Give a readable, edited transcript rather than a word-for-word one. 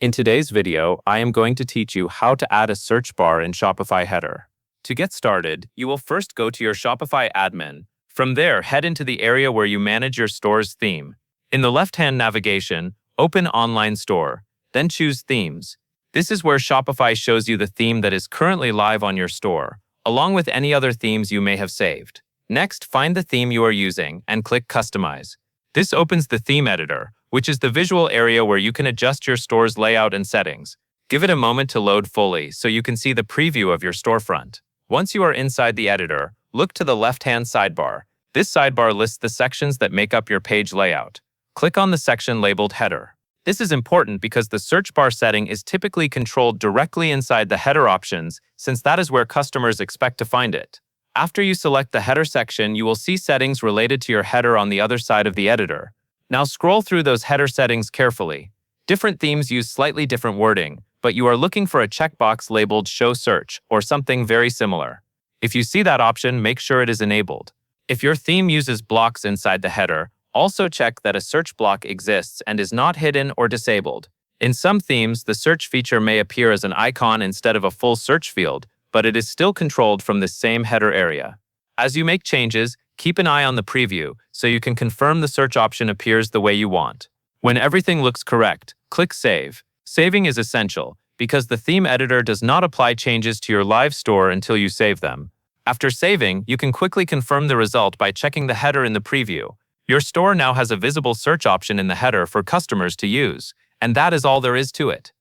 In today's video, I am going to teach you how to add a search bar in Shopify header. To get started, you will first go to your Shopify admin. From there, head into the area where you manage your store's theme. In the left-hand navigation, open Online Store, then choose Themes. This is where Shopify shows you the theme that is currently live on your store, along with any other themes you may have saved. Next, find the theme you are using and click Customize. This opens the theme editor, which is the visual area where you can adjust your store's layout and settings. Give it a moment to load fully so you can see the preview of your storefront. Once you are inside the editor, look to the left-hand sidebar. This sidebar lists the sections that make up your page layout. Click on the section labeled Header. This is important because the search bar setting is typically controlled directly inside the header options, since that is where customers expect to find it. After you select the header section, you will see settings related to your header on the other side of the editor. Now scroll through those header settings carefully. Different themes use slightly different wording, but you are looking for a checkbox labeled Show Search or something very similar. If you see that option, make sure it is enabled. If your theme uses blocks inside the header, also check that a search block exists and is not hidden or disabled. In some themes, the search feature may appear as an icon instead of a full search field, but it is still controlled from the same header area. As you make changes, keep an eye on the preview so you can confirm the search option appears the way you want. When everything looks correct, click Save. Saving is essential because the theme editor does not apply changes to your live store until you save them. After saving, you can quickly confirm the result by checking the header in the preview. Your store now has a visible search option in the header for customers to use, and that is all there is to it.